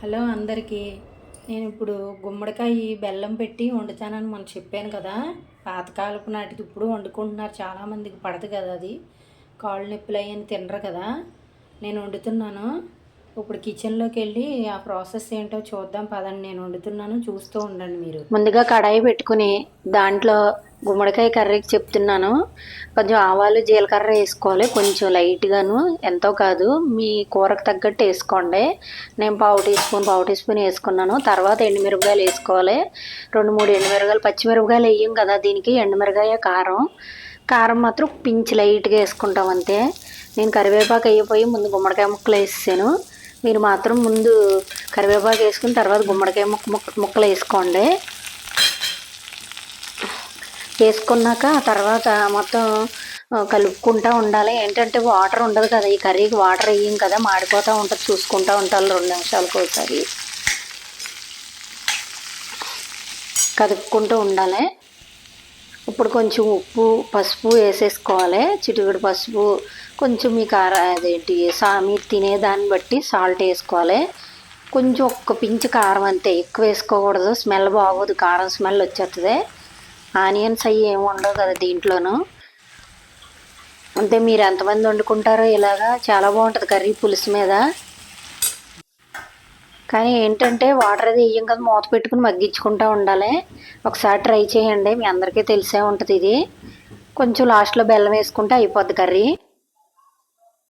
Hello అందరికీ. నేను ఇప్పుడు గుమ్మడికాయ బెల్లం పెట్టి వండుతానని మనం చెప్పాను కదా. పాతకాలపు నాటిది ఇప్పుడు వండుకుంటున్నారు, చాలామందికి పడదు కదా, అది కాళ్ళు నొప్పులు అయ్యని తినరు కదా. నేను వండుతున్నాను. ఇప్పుడు కిచెన్లోకి వెళ్ళి ఆ ప్రాసెస్ ఏంటో చూద్దాం పదండి. నేను వండుతున్నాను, చూస్తూ ఉండండి మీరు. ముందుగా కడాయి పెట్టుకుని దాంట్లో గుమ్మడికాయ కర్రీకి చెప్తున్నాను. కొంచెం ఆవాలు జీలకర్ర వేసుకోవాలి, కొంచెం లైట్గాను, ఎంతో కాదు, మీ కూరకు తగ్గట్టు వేసుకోండి. నేను పావు టీ స్పూన్ వేసుకున్నాను. తర్వాత ఎండుమిరపకాయలు వేసుకోవాలి, 2-3 ఎండుమిరపకాయలు. పచ్చిమిరపకాయలు వేయం కదా దీనికి, ఎండుమిరపకాయ కారం కారం మాత్రం పించి లైట్గా వేసుకుంటాం అంతే. నేను కరివేపాకు అయిపోయి ముందు గుమ్మడికాయ ముక్కలు వేసాను. మీరు మాత్రం ముందు కరివేపాకు వేసుకుని తర్వాత గుమ్మడికాయ ముక్కలు వేసుకోండి. వేసుకున్నాక తర్వాత మొత్తం కలుపుకుంటూ ఉండాలి. ఏంటంటే వాటర్ ఉండదు కదా ఈ కర్రీకి, వాటర్ వేయం కదా, మాడిపోతూ ఉంటుంది, చూసుకుంటూ ఉంటాను 2 నిమిషాలకు ఒకసారి కదుపుకుంటూ ఉండాలి. ఇప్పుడు కొంచెం ఉప్పు పసుపు వేసేసుకోవాలి, చిటికెడు పసుపు, కొంచెం మీ అదేంటి మీరు తినేదాన్ని బట్టి సాల్ట్ వేసుకోవాలి. కొంచెం ఒక్క పించి కారం అంతే, ఎక్కువ వేసుకోకూడదు, స్మెల్ బాగోదు, కారం స్మెల్ వచ్చేస్తుంది. ఆనియన్స్ అవి ఏమి ఉండవు కదా దీంట్లోనూ. అంతే, మీరు ఎంతమంది వండుకుంటారో ఇలాగా చాలా బాగుంటుంది కర్రీ పులుసు మీద. కానీ ఏంటంటే వాటర్ అది వేయం కదా, మూత పెట్టుకుని మగ్గించుకుంటూ ఉండాలి. ఒకసారి ట్రై చేయండి, మీ అందరికీ తెలిసే ఉంటుంది ఇది. కొంచెం లాస్ట్లో బెల్లం వేసుకుంటే అయిపోద్ది కర్రీ.